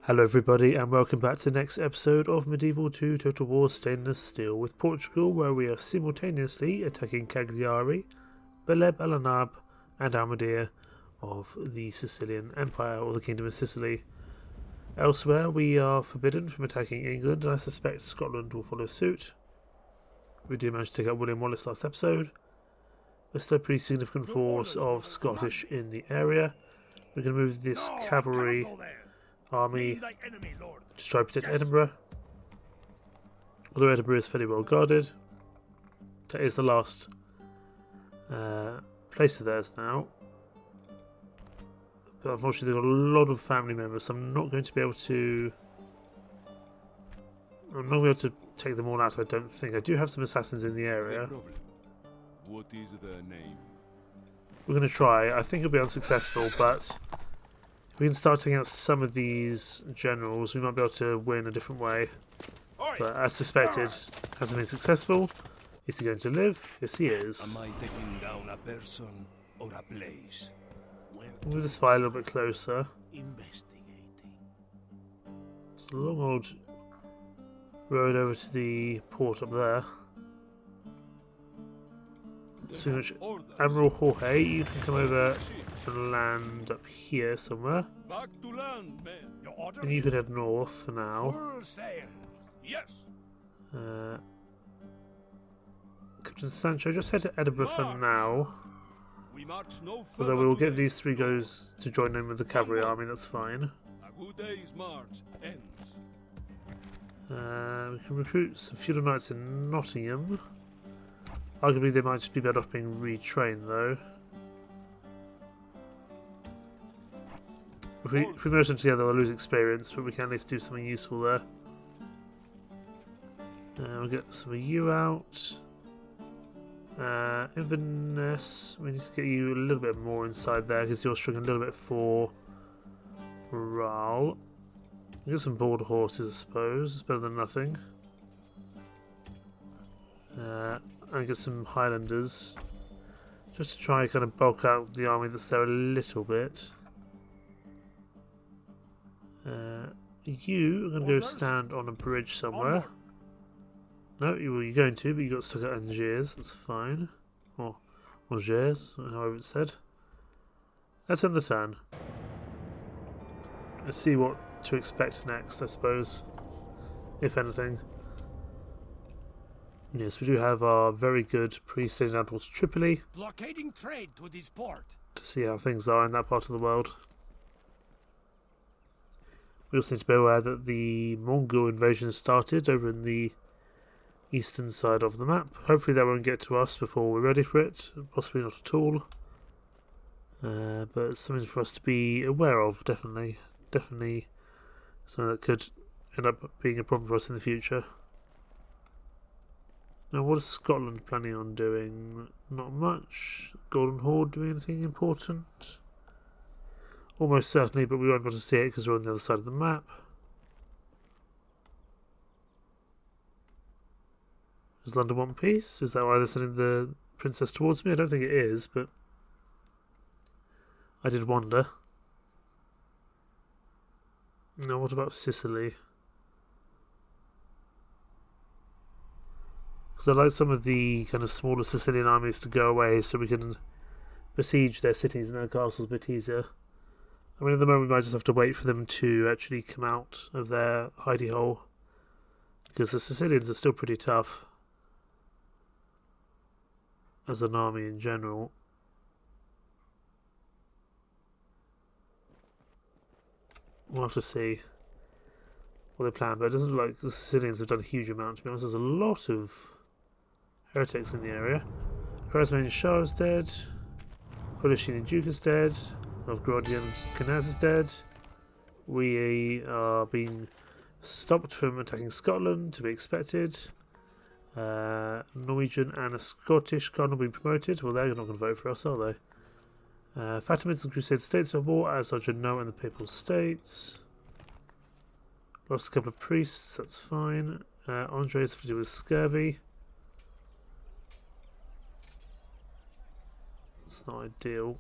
Hello everybody and welcome back to the next episode of Medieval 2 Total War Stainless Steel with Portugal, where we are simultaneously attacking Cagliari, Beleb Alanab and Almadir of the Sicilian Empire, or the Kingdom of Sicily. Elsewhere we are forbidden from attacking England, and I suspect Scotland will follow suit. We did manage to take out William Wallace last episode. There's still a pretty significant force of Scottish in the area. We're going to move this cavalry army to try to protect Edinburgh. Although Edinburgh is fairly well guarded. That is the last place of theirs now. But unfortunately they've got a lot of family members, so I'm not going to be able to take them all out, I don't think. I do have some assassins in the area. What is their name? We're going to try. I think it'll be unsuccessful, but we can start taking out some of these generals. We might be able to win a different way. But as suspected, hasn't been successful. Is he going to live? Yes, he is. Am I taking down a person or a place? Move the spy a little bit closer. It's a long old road over to the port up there. So Admiral Jorge, you can come over and land up here somewhere. Back to land, men. And you could head north for now. Yes. Captain Sancho, just head to Edinburgh for now. We march no further. Although we will get these three guys to join in with the cavalry army, that's fine. A good day's march ends. We can recruit some feudal knights in Nottingham. Arguably they might just be better off being retrained though. If we merge them together they'll lose experience, but we can at least do something useful there. We'll get some of you out. Inverness, we need to get you a little bit more inside there because you're struggling a little bit for morale. We'll get some border horses, I suppose. It's better than nothing. And get some Highlanders just to try and kind of bulk out the army that's there a little bit. You are going to go stand on a bridge somewhere. No, you're going to, but you got stuck at Angers. That's fine. Or Angers, however it's said. Let's end the turn. Let's see what to expect next, I suppose, if anything. Yes, we do have our very good pre-stage down towards Tripoli. Blockading trade to this port. To see how things are in that part of the world. We also need to be aware that the Mongol invasion started over in the eastern side of the map. Hopefully that won't get to us before we're ready for it. Possibly not at all. But it's something for us to be aware of, definitely. Definitely something that could end up being a problem for us in the future. Now, what is Scotland planning on doing? Not much. Golden Horde doing anything important? Almost certainly, but we won't be able to see it because we're on the other side of the map. Does London want peace? Is that why they're sending the princess towards me? I don't think it is, but I did wonder. Now, what about Sicily? Because I'd like some of the kind of smaller Sicilian armies to go away so we can besiege their cities and their castles a bit easier. I mean, at the moment we might just have to wait for them to actually come out of their hidey hole. Because the Sicilians are still pretty tough as an army in general. We'll have to see what they plan, but it doesn't look like the Sicilians have done a huge amount. To be honest, there's a lot of heretics in the area. Charismanian Shah is dead. Polishinian Duke is dead. Novgorodian Knaz is dead. We are being stopped from attacking Scotland, to be expected. Norwegian and a Scottish cardinal being promoted. Well, they're not going to vote for us, are they? Fatimids and Crusade States are war, as are Genoa and the Papal States. Lost a couple of priests, that's fine. Andres to do with scurvy. It's not ideal.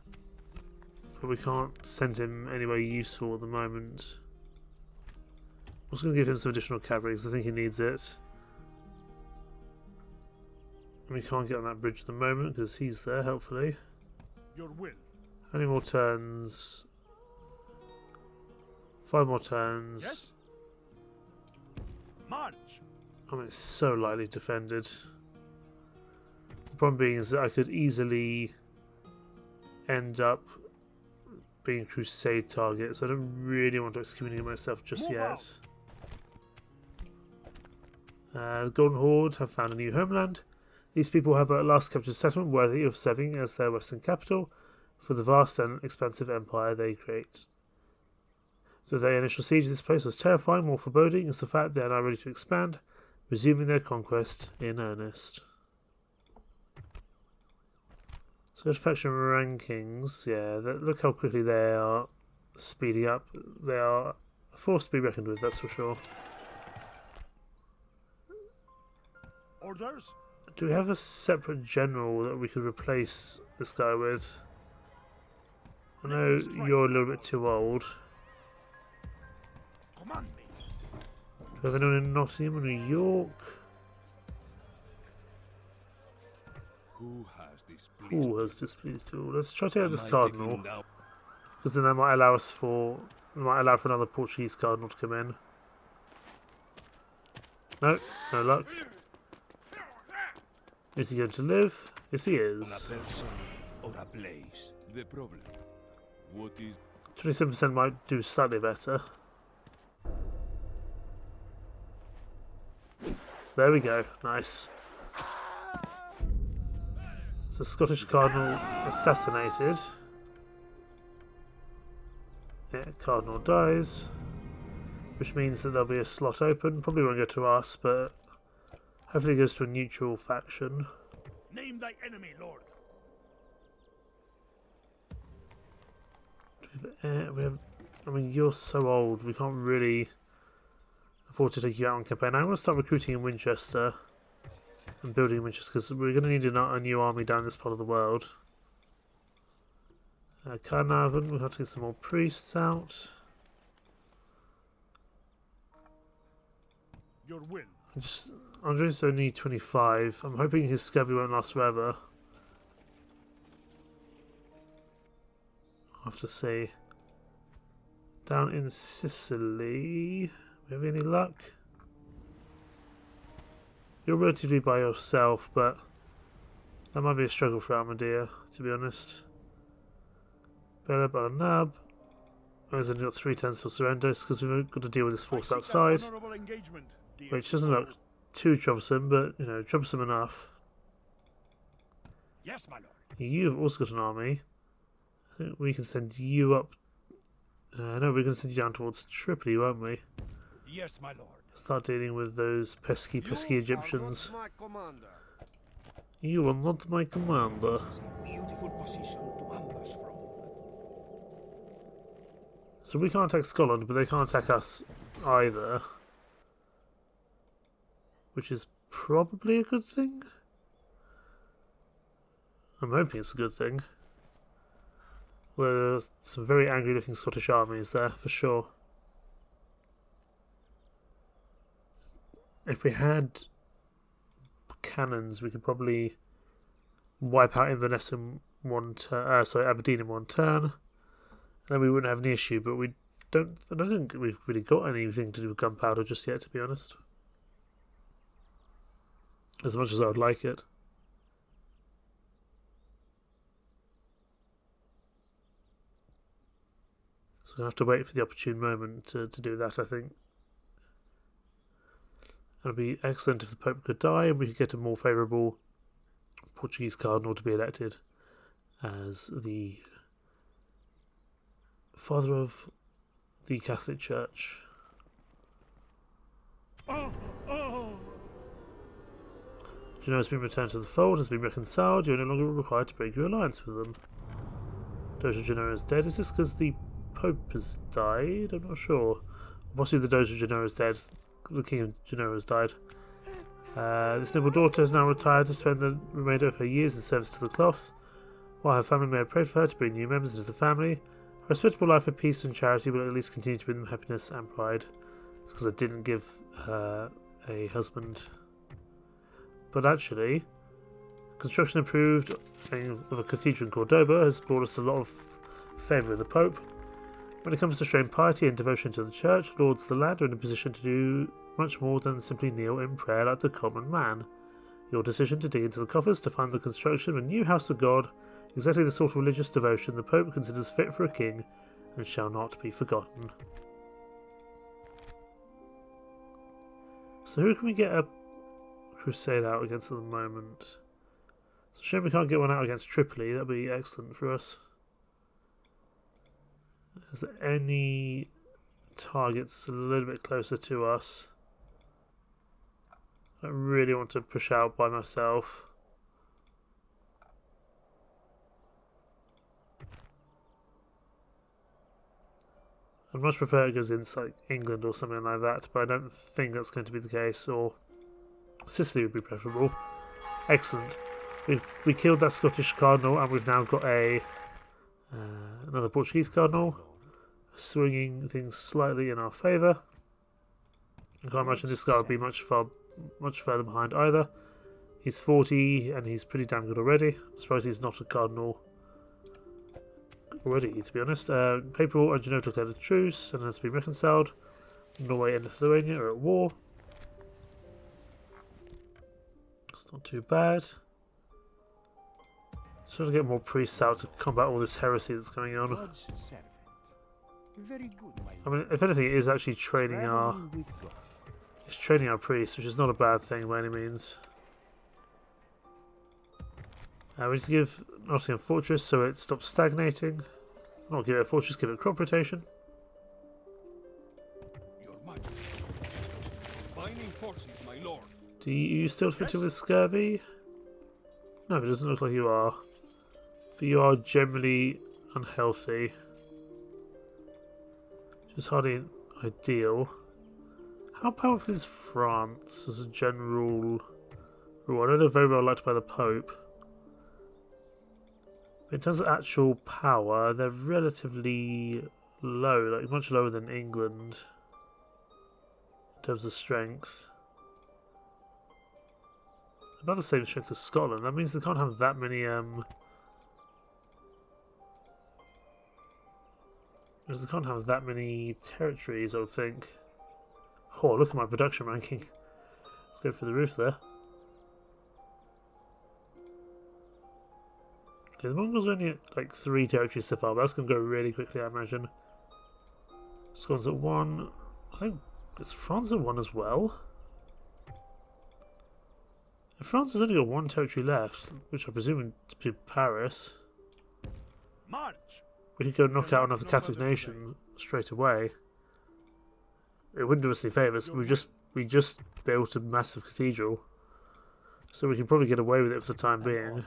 But we can't send him anywhere useful at the moment. was going to give him some additional cavalry because I think he needs it. And we can't get on that bridge at the moment because he's there, hopefully. Your will. How many more turns? 5 more turns. Yes. March. I mean, it's so lightly defended. The problem being is that I could easily end up being crusade targets. I don't really want to excommunicate myself just yet. The Golden Horde have found a new homeland. These people have at last captured a settlement worthy of serving as their western capital for the vast and expansive empire they create. So their initial siege of this place was terrifying. More foreboding is the fact they are now ready to expand, resuming their conquest in earnest. So faction rankings, yeah, look how quickly they are speeding up. They are a force to be reckoned with, that's for sure. Orders? Do we have a separate general that we could replace this guy with? I know you're a little bit too old. Command me. Do we have anyone in Nottingham or New York? Who has displeased Who has displeased you? Let's try to get this Am I cardinal, taking down- because then that might allow us for another Portuguese cardinal to come in. No, no luck. Is he going to live? Yes, he on is. a person or a place? The problem. What is 27% might do slightly better. There we go. Nice. So Scottish Cardinal assassinated. Yeah, Cardinal dies. Which means that there'll be a slot open. Probably won't go to us, but hopefully it goes to a neutral faction. name thy enemy, Lord? We have. I mean, you're so old. We can't really afford to take you out on campaign. I'm going to start recruiting in Winchester and building in Winchester because we're going to need a new army down this part of the world. Carnarvon, we'll have to get some more priests out. Your will. Andre's only 25. I'm hoping his scurvy won't last forever. I'll have to see. Down in Sicily, we have any luck? You're relatively by yourself, but that might be a struggle for Armadia, to be honest. Bella Balanab. I've only got 3 turns for surrender because we've got to deal with this force outside, which doesn't look too troublesome, but you know, troublesome enough. Yes, my lord. You've also got an army. I think we can send you up. No, we're going to send you down towards Tripoli, won't we? Yes, my lord. Start dealing with those pesky Egyptians. You are not my commander. This is a beautiful position to ambush from. So we can't attack Scotland, but they can't attack us either. Which is probably a good thing. I'm hoping it's a good thing. Well, there's some very angry looking Scottish armies there, for sure. If we had cannons, we could probably wipe out Inverness in one turn. Aberdeen in one turn. And then we wouldn't have any issue, but I don't think we've really got anything to do with gunpowder just yet, to be honest. As much as I would like it. So I have to wait for the opportune moment to do that, I think. It would be excellent if the Pope could die and we could get a more favourable Portuguese cardinal to be elected as the father of the Catholic Church. Genoa has been returned to the fold, has been reconciled. You are no longer required to break your alliance with them. Doge of Genoa is dead. Is this because the Pope has died? I'm not sure. Possibly the Doge of Genoa is dead. The King of Genoa has died. This noble daughter is now retired to spend the remainder of her years in service to the cloth, while her family may have prayed for her to bring new members into the family. Her respectable life of peace and charity will at least continue to bring them happiness and pride. because I didn't give her a husband. But actually, construction improved of a cathedral in Cordoba has brought us a lot of favour with the Pope. When it comes to showing piety and devotion to the Church, lords of the land are in a position to do much more than simply kneel in prayer like the common man. Your decision to dig into the coffers to find the construction of a new house of God, exactly the sort of religious devotion the Pope considers fit for a king, and shall not be forgotten. So who can we get a crusade out against at the moment? It's a shame we can't get one out against Tripoli. That'd be excellent for us. Is there any targets a little bit closer to us? I don't really want to push out by myself. I'd much prefer it goes into like England or something like that, but I don't think that's going to be the case. Or Sicily would be preferable. Excellent. We killed that Scottish cardinal, and we've now got a another Portuguese cardinal, swinging things slightly in our favour. I can't imagine this guy would be much further behind either. He's 40 and he's pretty damn good already. I'm surprised he's not a cardinal already, to be honest. Papal and Genoa declared a truce and has been reconciled. Norway and Lithuania are at war. It's not too bad. Just trying to get more priests out to combat all this heresy that's going on. I mean, if anything, it is actually training our priests, which is not a bad thing by any means. We need to give Nottingham Fortress so it stops stagnating. Not give it a fortress, give it a crop rotation. Your Majesty. Binding forces, my lord. Do you still fit in with scurvy? No, it doesn't look like you are. But you are generally unhealthy. Which is hardly ideal. How powerful is France as a general rule? I know they're very well liked by the Pope. In terms of actual power, they're relatively low, like much lower than England in terms of strength. About the same strength as Scotland. That means they can't have that many they can't have that many territories, I would think. Oh, look at my production ranking. Let's go for the roof there. Okay, the Mongols are only at like 3 territories so far, but that's going to go really quickly, I imagine. Scotland's at 1. I think it's France at 1 as well. And France has only got 1 territory left, which I presume to be Paris. March! We could go knock out another Catholic nation straight away. It wouldn't do us any favours. We just built a massive cathedral, so we can probably get away with it for the time being.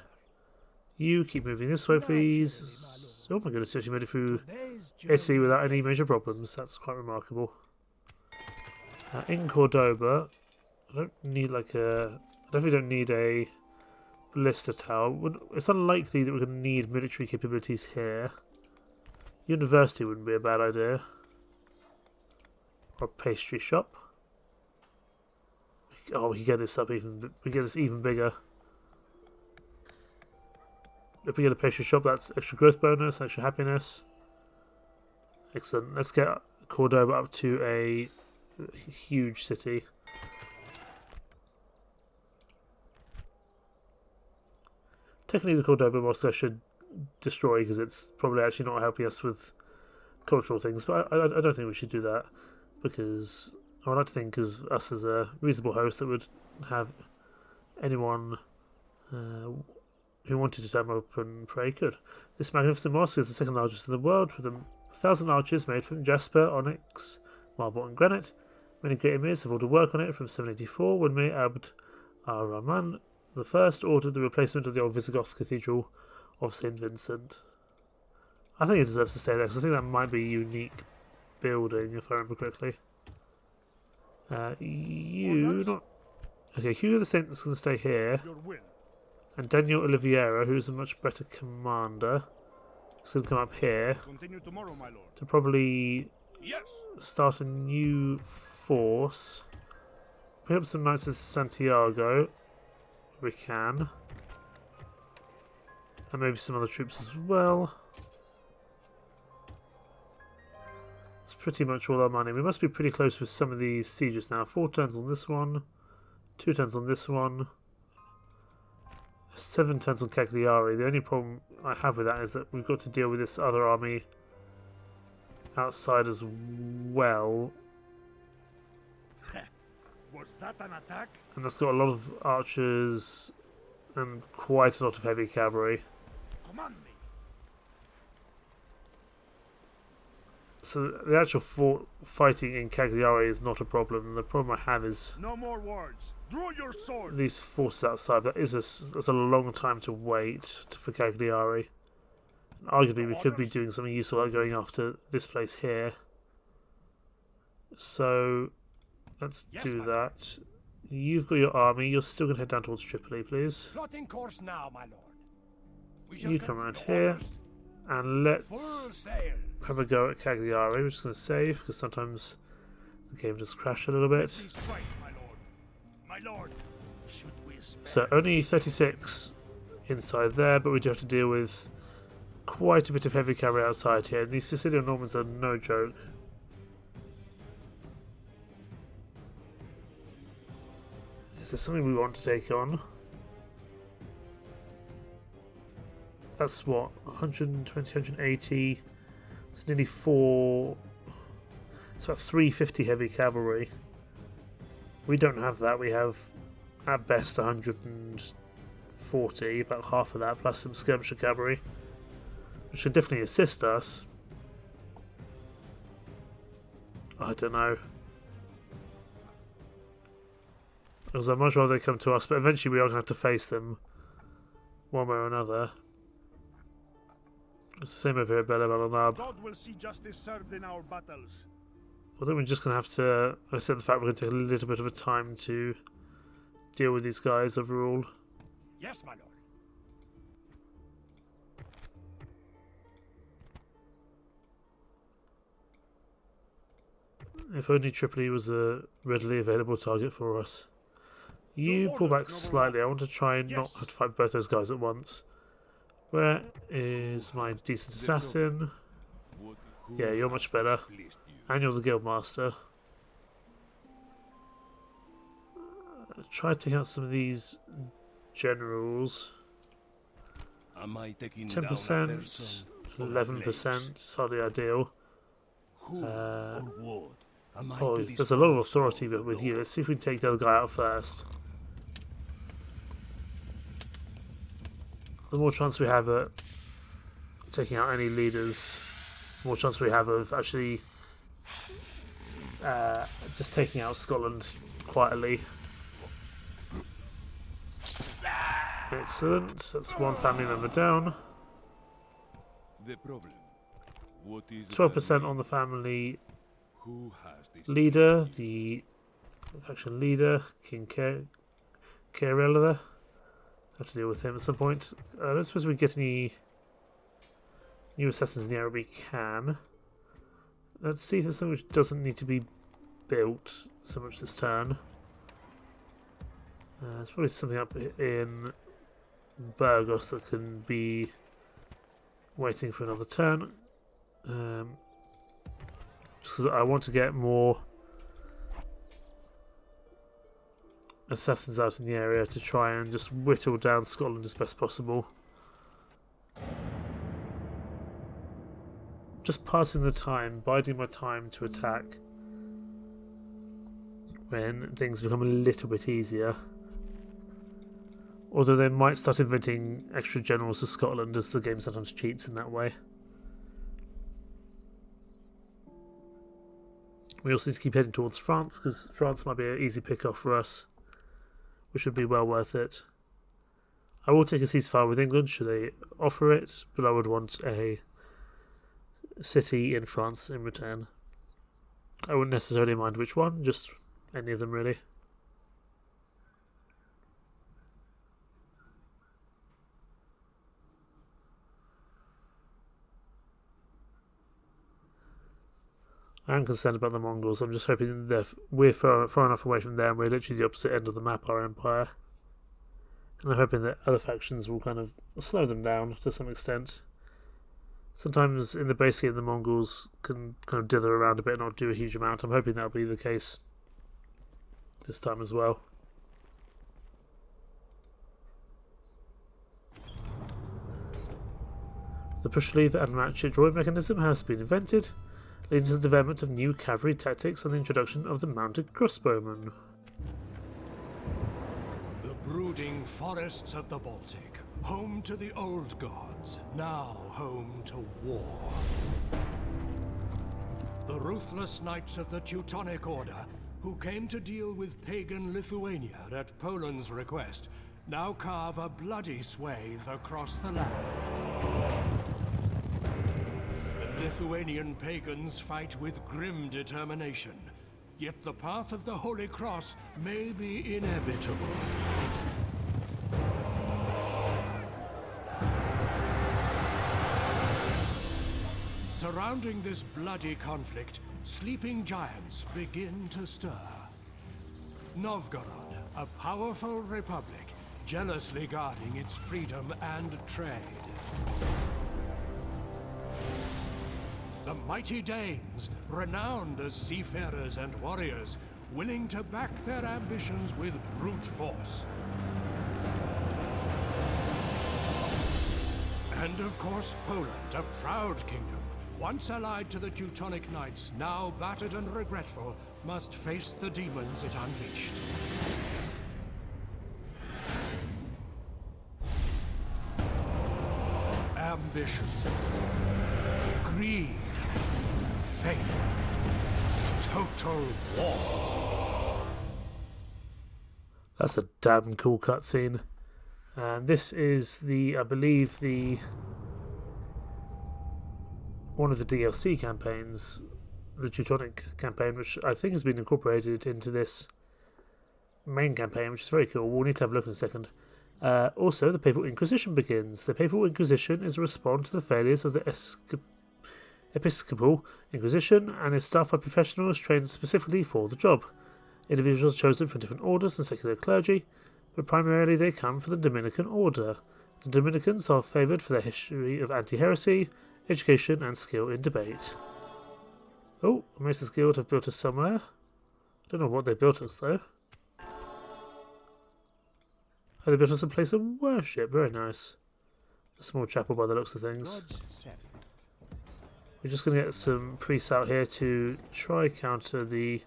You keep moving this way, please. Oh my goodness, you actually made it through Italy without any major problems. That's quite remarkable. In Cordoba, I don't need like a... I definitely don't need a ballista tower. It's unlikely that we're going to need military capabilities here. University wouldn't be a bad idea. Or a pastry shop. Oh, we can get this up even. We get this even bigger. If we get a pastry shop, that's extra growth bonus, extra happiness. Excellent. Let's get Cordoba up to a huge city. Technically, the Cordoba mosque I should destroy because it's probably actually not helping us with cultural things, but I don't think we should do that because I would like to think as us as a reasonable host that would have anyone who wanted to stand up and pray could. This magnificent mosque is the second largest in the world, with 1,000 arches made from jasper, onyx, marble and granite. Many great emirs have ordered work on it from 784 when Mir Abd ar-Rahman I ordered the replacement of the old Visigoth Cathedral of St. Vincent. I think it deserves to stay there because I think that might be a unique building if I remember correctly. Okay, Hugo the Saint's going to stay here. And Daniel Oliveira, who's a much better commander, is going to come up here Continue tomorrow, my lord. to probably Yes. start a new force. Pick up some knights of Santiago. We can. And maybe some other troops as well. That's pretty much all our money. We must be pretty close with some of these sieges now. 4 turns on this one. 2 turns on this one. 7 turns on Cagliari. The only problem I have with that is that we've got to deal with this other army outside as well. Was that an attack? And that's got a lot of archers and quite a lot of heavy cavalry. Command me. So the actual fighting in Cagliari is not a problem. The problem I have is No more words. Draw your sword. these forces outside. That's a long time to wait for Cagliari. And arguably, we could be doing something useful like going after this place here. So let's do that. You've got your army. You're still going to head down towards Tripoli, please. Plotting course now, my lord. We You come around here, and let's Full sail. have a go at Cagliari. We're just going to save, because sometimes the game just crashes a little bit. Please strike, my lord. My lord. Should we spare? So only 36 inside there, but we do have to deal with quite a bit of heavy cavalry outside here. And these Sicilian Normans are no joke. Is there something we want to take on? That's what, 120, 180. It's nearly 4. It's about 350 heavy cavalry. We don't have that. We have at best 140, about half of that, plus some skirmisher cavalry, which should definitely assist us. I don't know. Because I'd much rather they come to us, but eventually we are going to have to face them one way or another. It's the same over here at Bela. God will see justice served in our battles. I think we're just going to have to accept the fact we're going to take a little bit of a time to deal with these guys overall. Yes, my lord. If only Tripoli was a readily available target for us. You pull back slightly. I want to try and not have to fight both those guys at once. Where is my decent assassin? Yeah, you're much better. And you're the guildmaster. Try taking out some of these generals. 10%, 11%, it's hardly ideal. Oh, there's a lot of authority with you. Let's see if we can take the other guy out first. The more chance we have at taking out any leaders, the more chance we have of actually just taking out Scotland quietly. Excellent. That's one family member down. 12% on the family leader, the faction leader, King Kerella. Have to deal with him at some point. I don't suppose we get any new assassins in the area. We can. Let's see if there's something which doesn't need to be built so much this turn. There's probably something up in Burgos that can be waiting for another turn. Just because I want to get more assassins out in the area to try and just whittle down Scotland as best possible. Just passing the time, biding my time to attack when things become a little bit easier. Although they might start inventing extra generals to Scotland, as the game sometimes cheats in that way. We also need to keep heading towards France, because France might be an easy pick-off for us, which would be well worth it. I will take a ceasefire with England should they offer it, but I would want a city in France in return. I wouldn't necessarily mind which one, just any of them really. I am concerned about the Mongols. I'm just hoping we're far enough away from them. We're literally the opposite end of the map, our empire. And I'm hoping that other factions will kind of slow them down to some extent. Sometimes in the base game the Mongols can kind of dither around a bit and not do a huge amount. I'm hoping that'll be the case this time as well. The push lever and ratchet drawing mechanism has been invented, leading to the development of new cavalry tactics and the introduction of the mounted crossbowman. The brooding forests of the Baltic, home to the old gods, now home to war. The ruthless knights of the Teutonic Order, who came to deal with pagan Lithuania at Poland's request, now carve a bloody swathe across the land. The Lithuanian pagans fight with grim determination, yet the path of the Holy Cross may be inevitable. Surrounding this bloody conflict, sleeping giants begin to stir. Novgorod, a powerful republic, jealously guarding its freedom and trade. The mighty Danes, renowned as seafarers and warriors, willing to back their ambitions with brute force. And of course, Poland, a proud kingdom, once allied to the Teutonic Knights, now battered and regretful, must face the demons it unleashed. Ambition, greed, faith, total war. That's a damn cool cutscene. And this is I believe one of the DLC campaigns, the Teutonic campaign, which I think has been incorporated into this main campaign, which is very cool. We'll need to have a look in a second. Also, the Papal Inquisition begins. The Papal Inquisition is a response to the failures of the Episcopal Inquisition and is staffed by professionals trained specifically for the job. Individuals chosen from different orders and secular clergy, but primarily they come from the Dominican Order. The Dominicans are favoured for their history of anti-heresy, education and skill in debate. Oh, Mason's Guild have built us somewhere. Don't know what they built us though. Oh, they built us a place of worship. Very nice. A small chapel by the looks of things. We're just going to get some priests out here to try counter the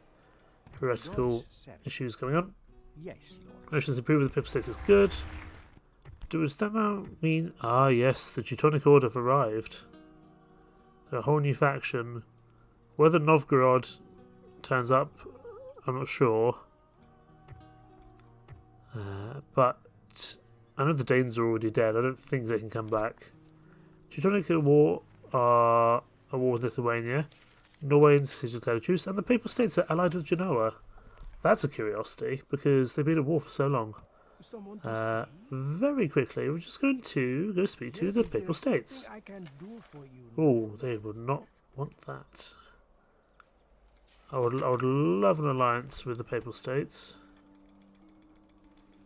heretical issues going on. Yes, Lord. Relations improved with the Papal States is good. Does that now mean... Ah, yes, the Teutonic Order have arrived. They're a whole new faction. Whether Novgorod turns up, I'm not sure. But I know the Danes are already dead. I don't think they can come back. Teutonic War are at war with Lithuania. Norway and Sicily declared a truce, and the Papal States are allied with Genoa. That's a curiosity, because they've been at war for so long. Very quickly, we're just going to go speak to the Papal States. Oh, they would not want that. I would love an alliance with the Papal States.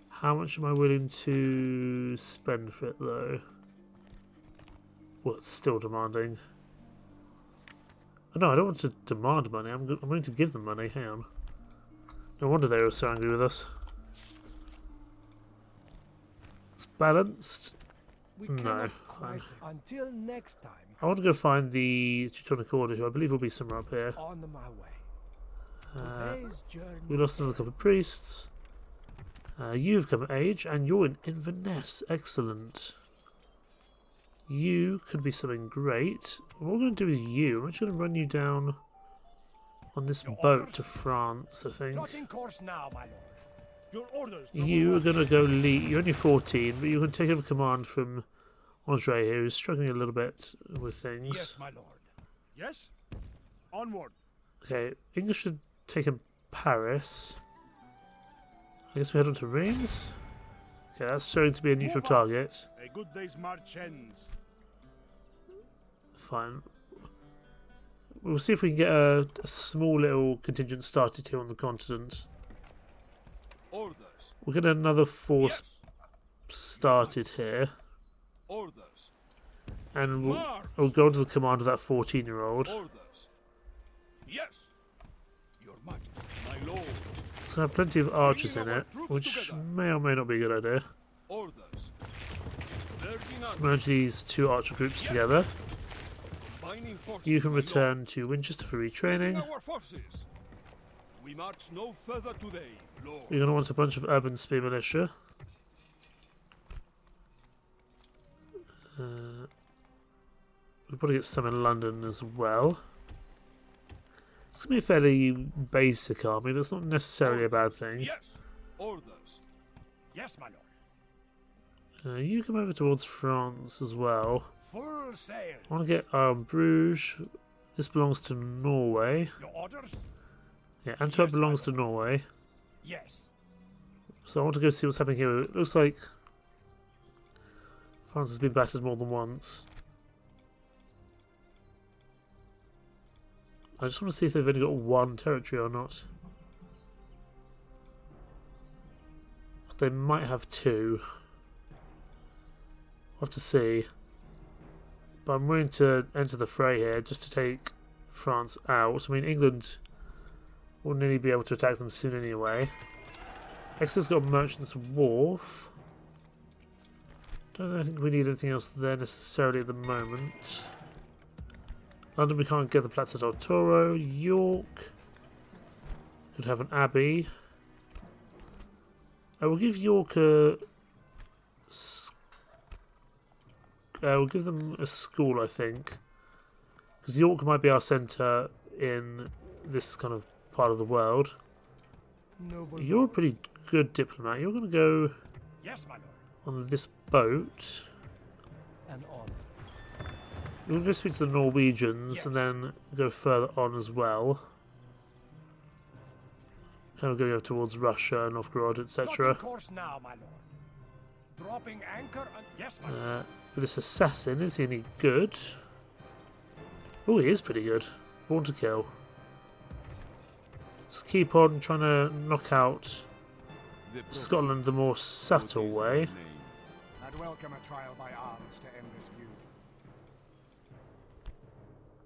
How much am I willing to spend for it, though? Well, it's still demanding. Oh, no, I don't want to demand money. I'm willing to give them money. Hang on. No wonder they were so angry with us. It's balanced. No. Fine. Until next time. I want to go find the Teutonic Order, who I believe will be somewhere up here. On my way. Today's journey. We lost another couple of priests. You've come of age, and you're in Inverness. Excellent. You could be something great. What we're going to do with you, I'm actually going to run you down on this boat to France, I think. Plotting course now, my lord. Your orders. You are going to go lead. You're only 14, but you can take over command from Andre here, who's struggling a little bit with things. Yes, my lord. Yes. Onward. Okay, English should take in Paris. I guess we head on to Reims. Okay, that's showing to be a neutral target. A good day's march ends. Fine. we'll see if we can get a small little contingent started here on the continent. Orders. We'll get another force Yes. started here, Orders. and we'll go into the command of that 14-year-old. Orders. Yes. Your Majesty, my lord. It's going to have plenty of archers in it, which may or may not be a good idea. Orders. Let's merge these two archer groups together. You can return to Winchester for retraining. Our forces. We march no further today, Lord. You're going to want a bunch of urban spear militia. We'll probably get some in London as well. It's going to be a fairly basic army, but it's not necessarily a bad thing. Yes. Orders. Yes, my lord. You come over towards France as well. Full sail. I want to get Bruges. This belongs to Norway. Your orders? Yeah, Antwerp Yes, belongs my to Norway. Yes. So I want to go see what's happening here. It looks like France has been battered more than once. I just want to see if they've only got one territory or not. They might have two. We'll have to see. But I'm willing to enter the fray here just to take France out. I mean, England will nearly be able to attack them soon anyway. Exeter's got a Merchant's Wharf. Don't think we need anything else there necessarily at the moment. London, we can't get the Plaza del Toro. York could have an abbey. I will give York a... we'll give them a school, I think. Because York might be our centre in this kind of part of the world. Noble You're a pretty good diplomat. You're going to go Yes, my lord. on this boat. and honor. We'll go speak to the Norwegians and Yes. then go further on as well. Kind of going over towards Russia, Novgorod, etc. Plotting course now, my lord. Dropping anchor and yes, my lord. But this assassin, is he any good? Oh, he is pretty good. Born to kill. Let's keep on trying to knock out Scotland the more subtle way. I'd welcome a trial by arms to end this feud.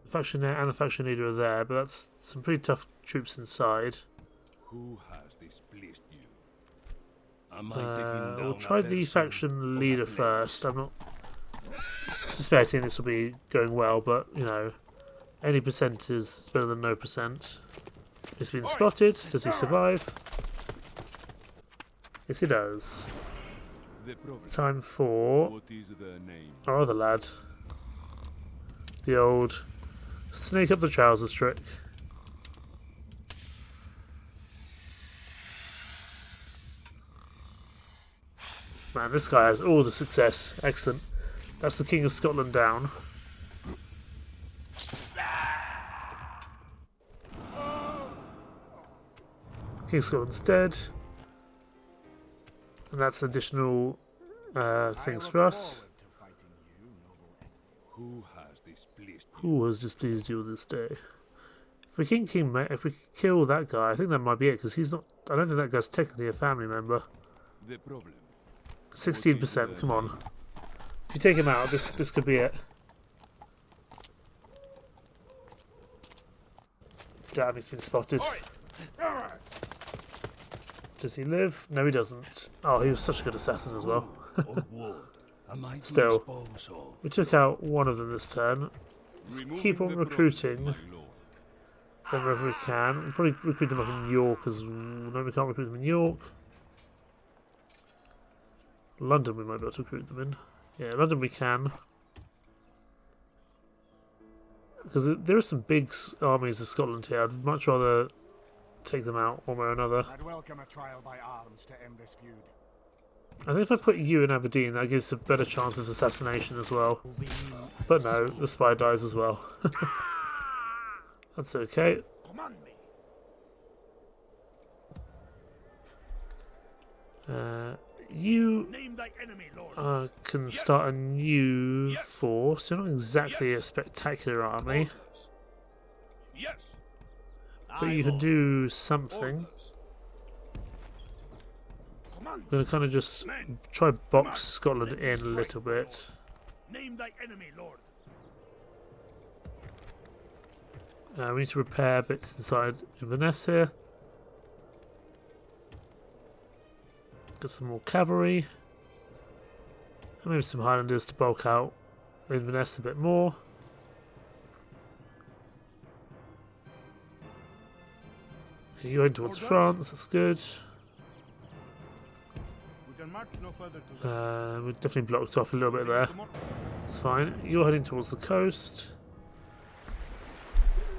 The faction and the faction leader are there, but that's some pretty tough troops inside. Who has displeased you? Am I taking We'll down try a the person faction or a leader place? first. I'm not suspecting this will be going well, but you know, any percent is better than no percent. He's been spotted. Does he survive? Yes, he does. The problem. Time for What is the name? our other lad. The old snake up the trousers trick. Man, this guy has all the success. Excellent. That's the King of Scotland down. King of Scotland's dead. And that's additional things for us. Who has displeased you? Who was displeased you this day? If we can if we kill that guy, I think that might be it, because he's not. I don't think that guy's technically a family member. The problem. 16%. Come on. If you take him out, this could be it. Damn, he's been spotted. Does he live? No, he doesn't. Oh, he was such a good assassin as well. Or what am I to Still. dispose of? We took out one of them this turn. Let's keep on Removing the recruiting problem, my lord. whenever we can. We'll probably recruit them up in York as well. No, we can't recruit them in York. London we might be able to recruit them in. Yeah, London we can. Because there are some big armies of Scotland here. I'd much rather take them out one way or another. I'd welcome a trial by arms to end this feud. I think if I put you in Aberdeen, that gives a better chance of assassination as well. But no, the spy dies as well. That's okay. Command me. You Name thy enemy, lord. can start a new force. You're not exactly a spectacular army. Yes. But you can do something. I'm going to kind of just try box Scotland in a little bit. Name thy enemy, Lord. We need to repair bits inside Inverness here. Get some more cavalry. And maybe some Highlanders to bulk out Inverness a bit more. Okay, you're going towards France, that's good. We can march no further to We're definitely blocked off a little bit there. It's fine. You're heading towards the coast.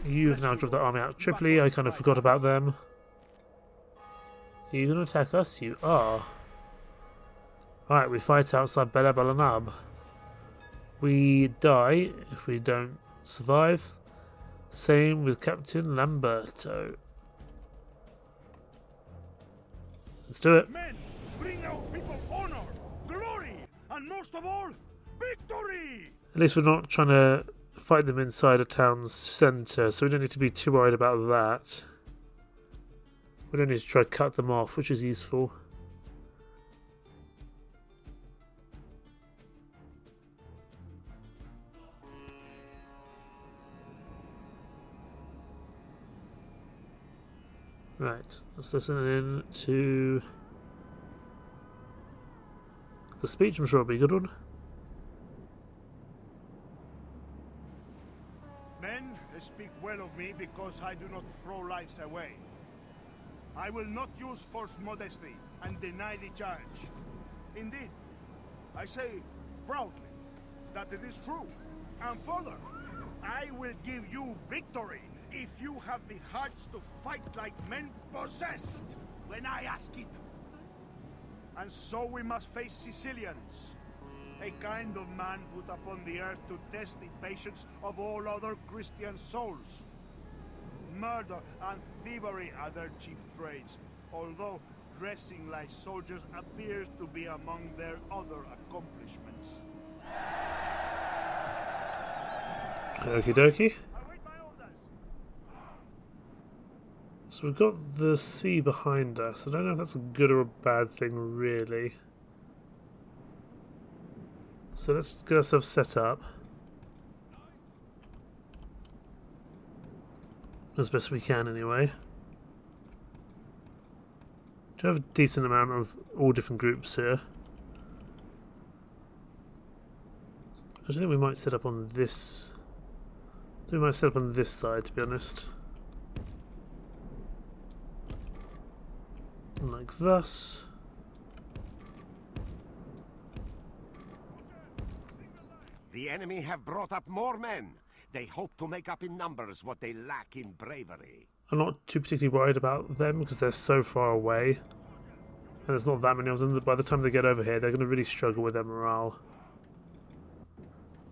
You've now dropped the army out of Tripoli. I kind of forgot about them. Are you going to attack us? You are. Alright, we fight outside Beleb al-Anab. We die if we don't survive. Same with Captain Lamberto. Let's do it. men, bring our people honor, glory, and most of all, victory! At least we're not trying to fight them inside a town's centre, so we don't need to be too worried about that. We don't need to try to cut them off, which is useful. Right, let's listen in to the speech. I'm sure it'll be a good one. Men, speak well of me because I do not throw lives away. I will not use false modesty and deny the charge. Indeed, I say proudly that it is true. And further, I will give you victory if you have the hearts to fight like men possessed when I ask it. And so we must face Sicilians, a kind of man put upon the earth to test the patience of all other Christian souls. Murder and thievery are their chief trades, although dressing like soldiers appears to be among their other accomplishments. Okie dokie. I wait my orders. So we've got the sea behind us. I don't know if that's a good or a bad thing, really. So let's get ourselves set up as best we can, anyway. Do have a decent amount of all different groups here. I think we might set up on this. I think we might set up on this side, to be honest. Like thus. The enemy have brought up more men. They hope to make up in numbers what they lack in bravery. I'm not too particularly worried about them because they're so far away. And there's not that many of them that by the time they get over here, they're going to really struggle with their morale.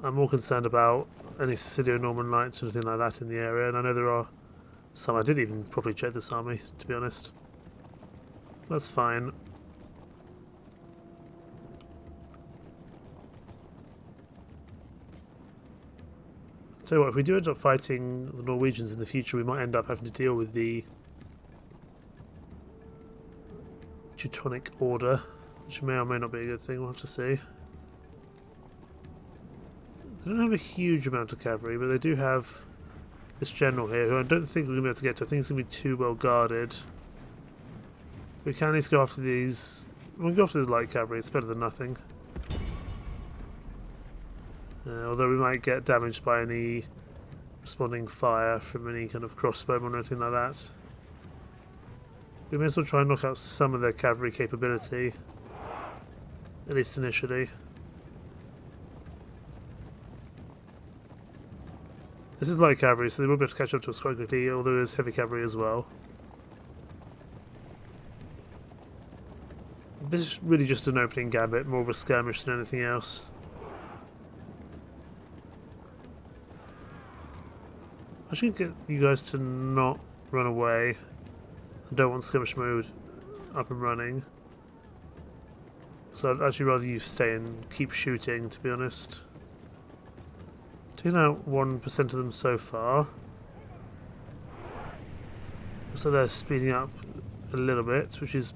I'm more concerned about any Sicilio-Norman Knights or anything like that in the area, and I know there are some. I did even probably check this army, to be honest. That's fine. Tell you what, if we do end up fighting the Norwegians in the future, we might end up having to deal with the Teutonic Order, which may or may not be a good thing. We'll have to see. They don't have a huge amount of cavalry, but they do have this general here, who I don't think we're going to be able to get to. I think it's going to be too well guarded. We can at least go after these. We'll go after the light cavalry. It's better than nothing. Although we might get damaged by any responding fire from any kind of crossbowmen or anything like that. We may as well try and knock out some of their cavalry capability, at least initially. This is light cavalry, so they will be able to catch up to us quite quickly, although there's heavy cavalry as well. This is really just an opening gambit, more of a skirmish than anything else. I should get you guys to not run away. I don't want skirmish mode up and running. So I'd actually rather you stay and keep shooting, to be honest. Taking out 1% of them so far. So they're speeding up a little bit, which is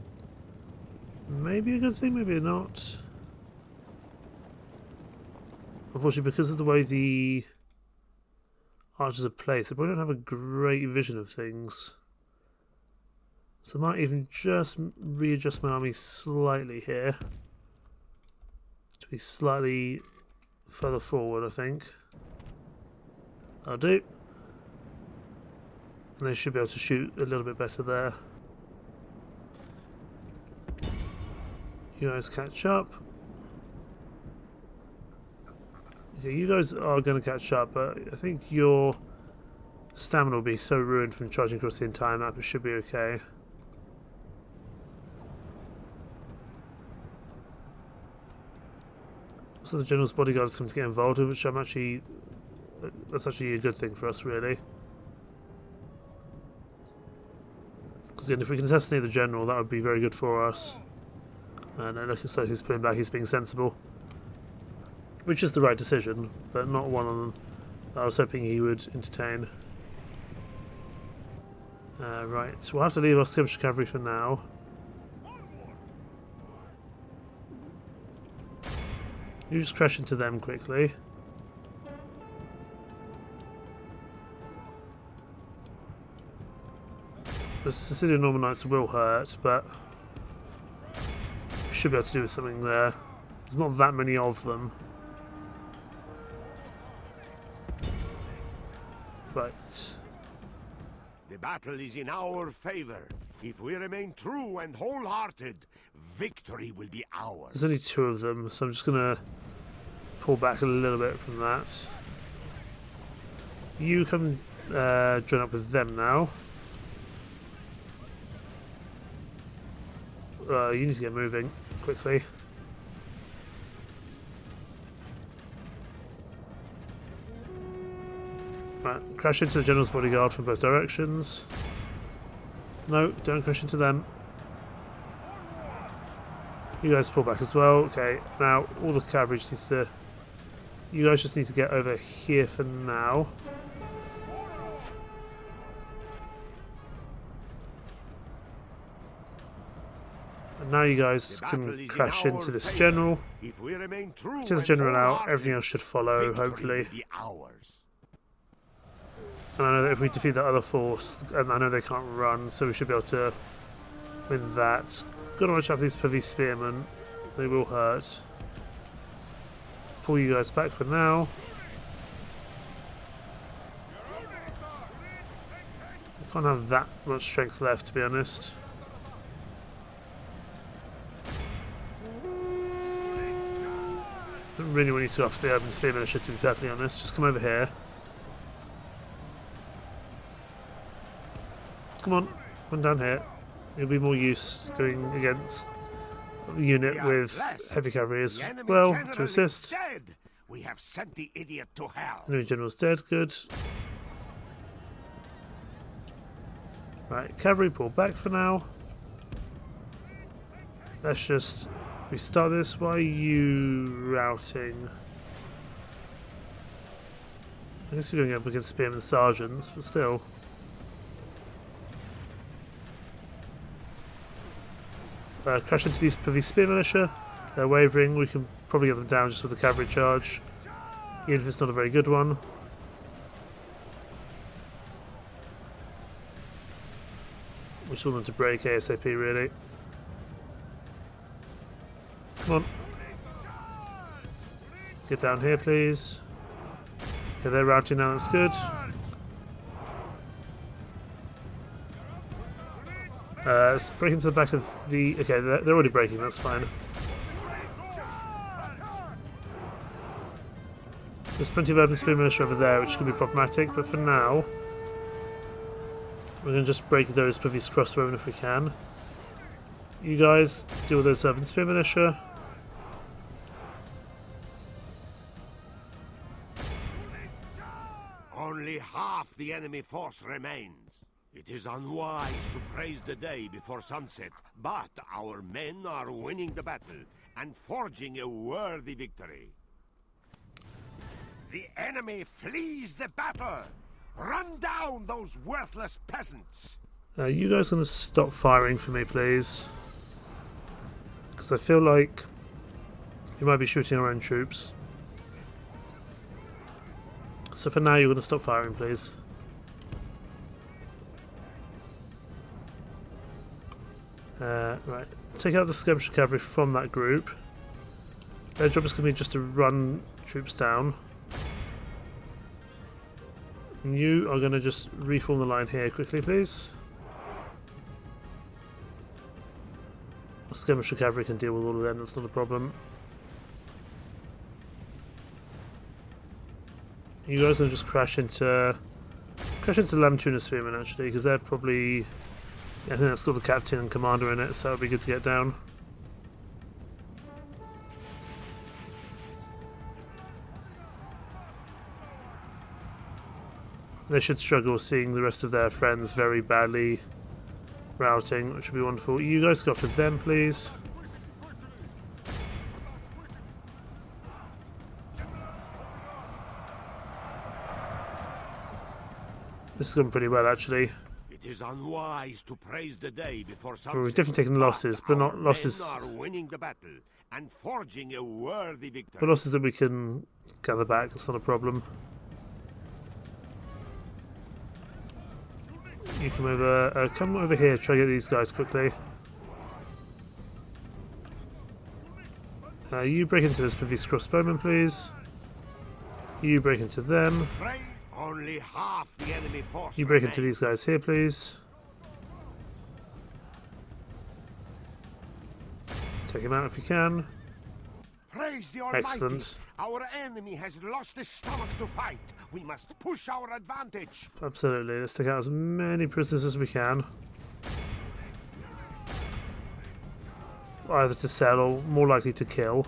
maybe a good thing, maybe not. Unfortunately, because of the way the archers are placed, they probably don't have a great vision of things. So I might even just readjust my army slightly here. To be slightly further forward, I think. That'll do. And they should be able to shoot a little bit better there. You guys catch up. Okay, you guys are going to catch up, but I think your stamina will be so ruined from charging across the entire map, it should be okay. So the general's bodyguard is coming to get involved with, which I'm actually... that's actually a good thing for us, really. Because again, if we can assassinate the general, that would be very good for us. And it looks like he's pulling back, he's being sensible. Which is the right decision, but not one that I was hoping he would entertain. Right, we'll have to leave our skirmish cavalry for now. You just crash into them quickly. The Sicilian Norman Knights will hurt, but we should be able to do something there. There's not that many of them. Right. The battle is in our favor. If we remain true and wholehearted, victory will be ours. There's only 2 of them, so I'm just going to pull back a little bit from that. You come join up with them now. You need to get moving quickly. Right, crash into the general's bodyguard from both directions. No, don't crash into them. You guys pull back as well. Okay, now all the cavalry just needs to... You guys just need to get over here for now. And now you guys can crash into this general. If we remain true Take the general out, everything else should follow, hopefully. And I know that if we defeat that other force, and I know they can't run, so we should be able to win that. Gotta watch out for these heavy spearmen. They will hurt. Pull you guys back for now. I can't have that much strength left, to be honest. Don't really want you to go after the urban spearmen, to be perfectly honest. Just come over here. Come on, one down here. It'll be more use going against a unit with heavy cavalry as well to assist. We have sent the idiot to hell. Enemy general's dead, good. Right, cavalry pull back for now. Let's just restart this. Why are you routing? I guess you're going up against spearmen sergeants, but still. Crash into these heavy spear militia. They're wavering. We can probably get them down just with a cavalry charge, even if it's not a very good one. We just want them to break ASAP, really. Come on. Get down here, please. Okay, they're routing now. That's good. Let's break into the back of the... Okay, they're already breaking, that's fine. There's plenty of urban spear militia over there, which could be problematic, but for now, we're going to just break those previous crossbowmen if we can. You guys deal with those urban spear militia. Only half the enemy force remains. It is unwise to praise the day before sunset, but our men are winning the battle and forging a worthy victory. The enemy flees the battle! Run down those worthless peasants! You guys going to stop firing for me, please? Because I feel like you might be shooting our own troops. So for now, you're going to stop firing, please. Right, take out the skirmish cavalry from that group. Their job is going to be just to run troops down. And you are going to just reform the line here quickly, please. Skirmish cavalry can deal with all of them, that's not a problem. You guys will just crash into Lamtuna Spearmen actually, because they're probably, I think that's got the captain and commander in it, so that would be good to get down. They should struggle seeing the rest of their friends very badly routing, which would be wonderful. You guys go after them, please. This is going pretty well, actually. It is unwise to praise the day before sunset. Well, we've definitely taken losses, but not losses. Men are winning the battle and forging a worthy victory. But losses that we can gather back. It's not a problem. You come over here. Try to get these guys quickly. You break into this Pavese crossbowmen, please. You break into them. Fray, only half the enemy force You break remains. into these guys here, please. Take him out if you can. Praise the Almighty. Excellent. Our enemy has lost his stomach to fight. We must push our advantage. Absolutely. Let's take out as many prisoners as we can. Either to sell or more likely to kill.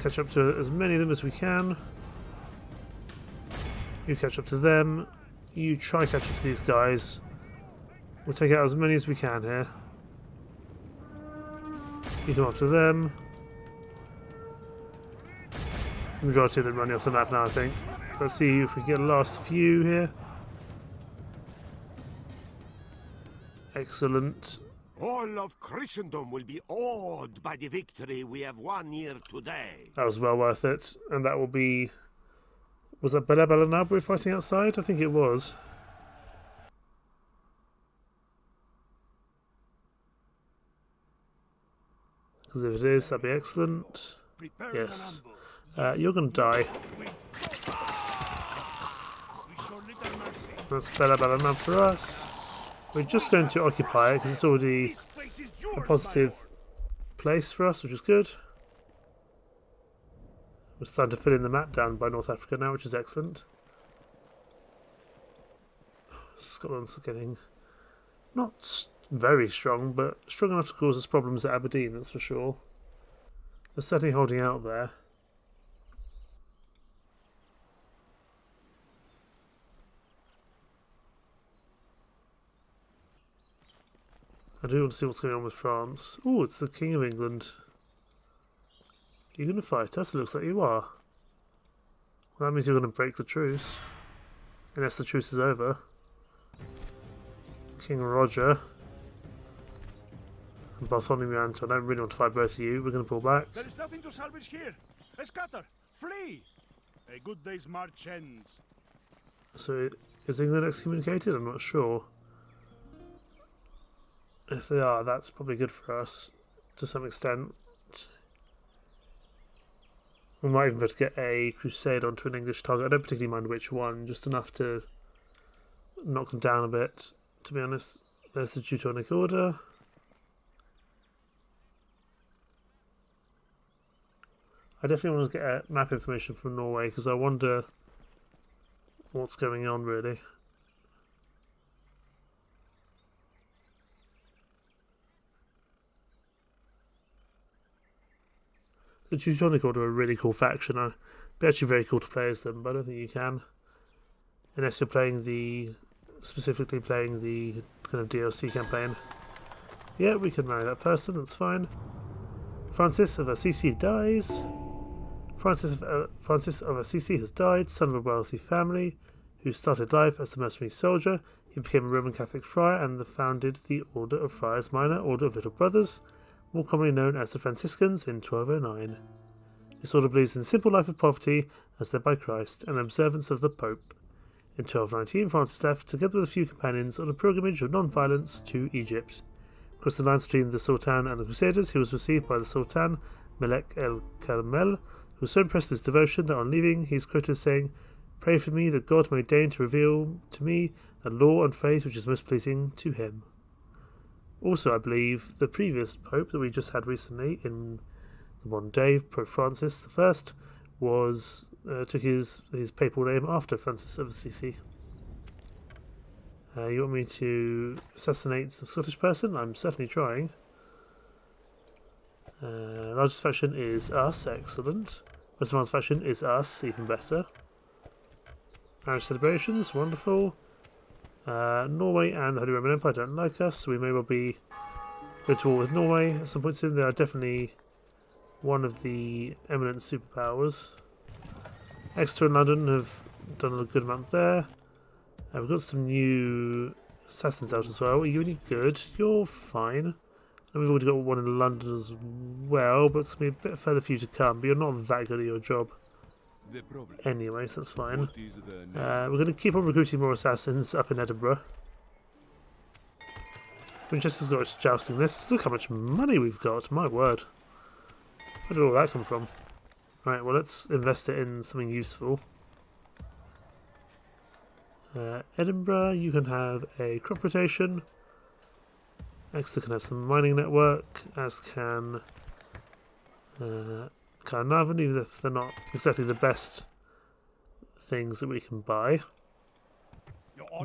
Catch up to as many of them as we can. You catch up to them. You try catch up to these guys. We'll take out as many as we can here. You come after them. The majority of them running off the map now, I think. Let's see if we get the last few here. Excellent. All of Christendom will be awed by the victory we have won here today. That was well worth it. And that will be... Was that Beleb Alanab we're fighting outside? I think it was. Because if it is, that'd be excellent. Yes. You're going to die. That's Beleb Alanab for us. We're just going to occupy it because it's already a positive place for us, which is good. We're starting to fill in the map down by North Africa now, which is excellent. Scotland's getting not very strong, but strong enough to cause us problems at Aberdeen, that's for sure. They're certainly holding out there. I do want to see what's going on with France. Oh, it's the King of England. Are you going to fight us? It looks like you are. Well, that means you're going to break the truce. Unless the truce is over. King Roger. And Bartholomew Anton. I don't really want to fight both of you. We're going to pull back. There is nothing to salvage here. Scatter! Flee! A good day's march ends. So, is England excommunicated? I'm not sure. If they are, that's probably good for us, to some extent. We might even be able to get a crusade onto an English target. I don't particularly mind which one, just enough to knock them down a bit, to be honest. There's the Teutonic Order. I definitely want to get map information from Norway, because I wonder what's going on, really. The Teutonic Order are a really cool faction. It'd be actually very cool to play as them, but I don't think you can. Unless you're playing specifically playing the kind of DLC campaign. Yeah, we can marry that person, that's fine. Francis of Assisi dies. Francis of Assisi has died, son of a wealthy family. who started life as a mercenary soldier. He became a Roman Catholic friar and founded the Order of Friars Minor, Order of Little Brothers, more commonly known as the Franciscans, in 1209. This order believes in a simple life of poverty as led by Christ and observance of the Pope. In 1219, Francis left, together with a few companions, on a pilgrimage of non-violence to Egypt. Across the lines between the Sultan and the Crusaders, he was received by the Sultan, Melek el-Karmel, who was so impressed with his devotion that on leaving he is quoted as saying, "Pray for me that God may deign to reveal to me the law and faith which is most pleasing to him." Also, I believe the previous Pope that we just had recently in the modern day, Pope Francis I, was took his papal name after Francis of Assisi. You want me to assassinate some Scottish person? I'm certainly trying. Largest faction is us, excellent. Most advanced faction is us, even better. Marriage celebrations, wonderful. Norway and the Holy Roman Empire don't like us, so we may well be go to war with Norway at some point soon. They are definitely one of the eminent superpowers. Exeter and London have done a good amount there. We've got some new assassins out as well. Are you any good? You're fine. And we've already got one in London as well, but it's going to be a bit further for you to come. But you're not that good at your job. Anyway, so that's fine. We're going to keep on recruiting more assassins up in Edinburgh. Winchester's got us jousting this. Look how much money we've got. My word. Where did all that come from? Right, well, let's invest it in something useful. Edinburgh, you can have a crop rotation. Exeter can have some mining network, as can Carnarvon, even if they're not exactly the best things that we can buy.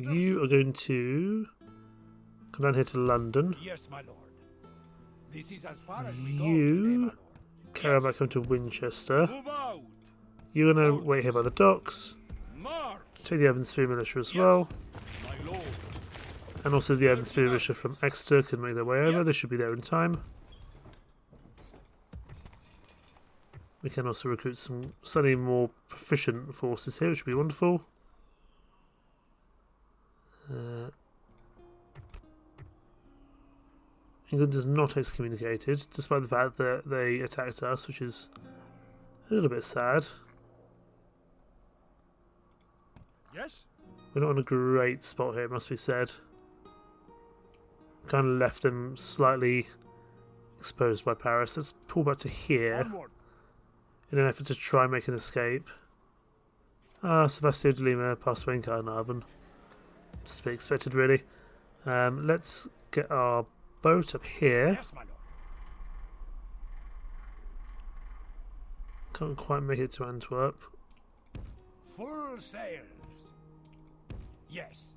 You are going to come down here to London. Yes, my lord. This is as far as we go today, my You lord. carry back home to Winchester. Move out. You're going to wait here by the docks. March, Take the Urban Spear Militia as well. my lord. And also the Urban Spear Militia from Exeter can make their way over. They should be there in time. We can also recruit some slightly more proficient forces here, which would be wonderful. England is not excommunicated, despite the fact that they attacked us, which is a little bit sad. Yes? We're not in a great spot here, it must be said. Kind of left them slightly exposed by Paris. Let's pull back to here Onward. in an effort to try and make an escape. Sebastio de Lima passed away in Carnarvon. It's to be expected, really. Let's get our boat up here. Yes, my lord. Can't quite make it to Antwerp. Full sails. Yes.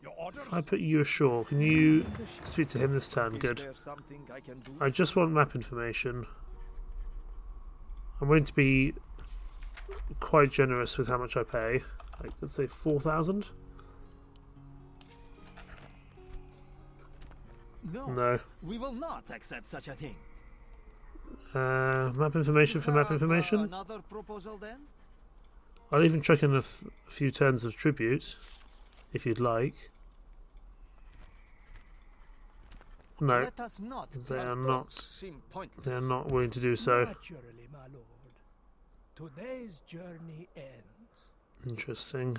Your orders? If I put you ashore, can you speak to him this turn? Good. I just want map information. I'm willing to be quite generous with how much I pay. Like, let's say 4,000? No. We will not accept such a thing. Map information for map information? Another proposal then? I'll even chuck in a few turns of tribute, if you'd like. No, Let us not they are turn not. talks seem pointless. They are not willing to do so. Naturally, my lord. Today's journey ends. Interesting.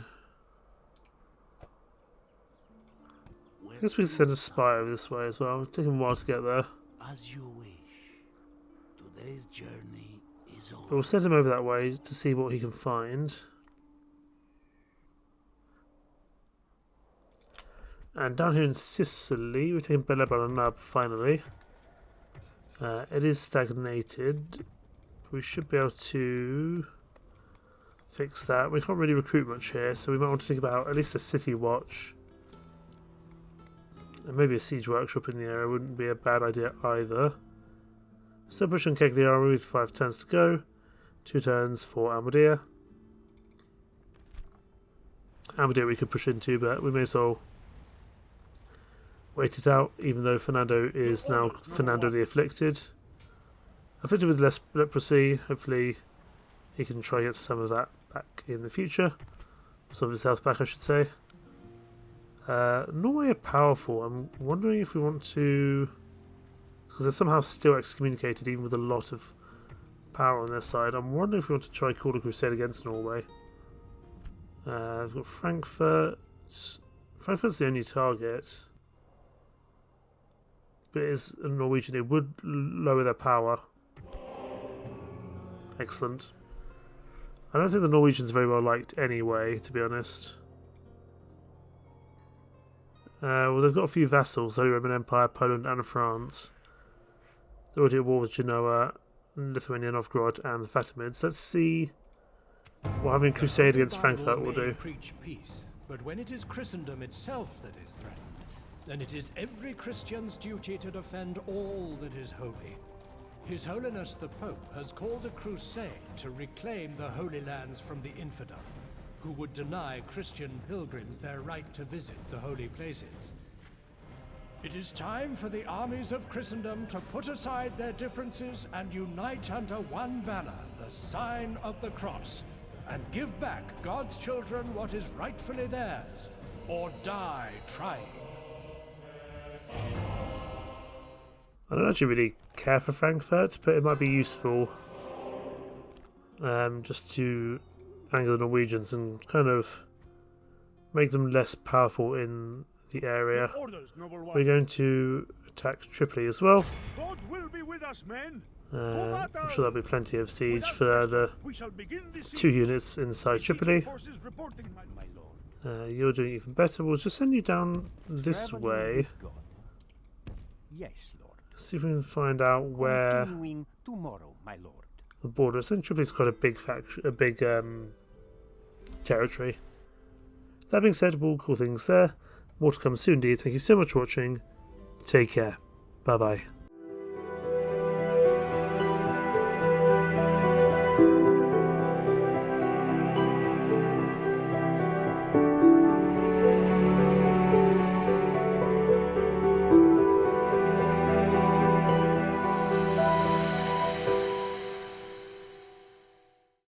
I guess we can send a spy over this way as well. It's taking a while to get there. As you wish. Today's journey is But over. we'll send him over that way to see what he can find. And down here in Sicily, we're taking Bella finally. It is stagnated. We should be able to fix that. We can't really recruit much here, so we might want to think about at least a city watch. And maybe a siege workshop in the area wouldn't be a bad idea either. Still pushing Cagliari with 5 turns to go. 2 turns for Almadia. Almadia we could push into, but we may as well wait it out, even though Fernando is now Fernando the Afflicted. Afflicted with less leprosy. Hopefully he can try and get some of that back in the future. Some of his health back, I should say. Norway are powerful. I'm wondering if we want to... Because they're somehow still excommunicated, even with a lot of power on their side. I'm wondering if we want to try call a crusade against Norway. We've got Frankfurt. Frankfurt's the only target. But it is a Norwegian. It would lower their power. Excellent. I don't think the Norwegians are very well liked anyway, to be honest. Well, they've got a few vassals, the Holy Roman Empire, Poland and France. They're already at war with Genoa, Lithuania, Novgorod and the Fatimids. Let's see what having a crusade against Frankfurt will do. Preach peace, but when it is Christendom itself that is threatened, then it is every Christian's duty to defend all that is holy. His Holiness the Pope has called a crusade to reclaim the Holy Lands from the infidel, who would deny Christian pilgrims their right to visit the holy places. It is time for the armies of Christendom to put aside their differences and unite under one banner, the sign of the cross, and give back God's children what is rightfully theirs, or die trying. I don't actually really care for Frankfurt, but it might be useful just to anger the Norwegians and kind of make them less powerful in the area. We're going to attack Tripoli as well. God will be with us, men. I'm sure there'll be plenty of siege for the 2 units inside Tripoli. You're doing even better. We'll just send you down this way. Yes, Lord. See if we can find out where Tomorrow, my lord. the border is. I think Tripoli's quite a big territory. That being said, we'll call things there. More to come soon, dear. Thank you so much for watching. Take care. Bye bye.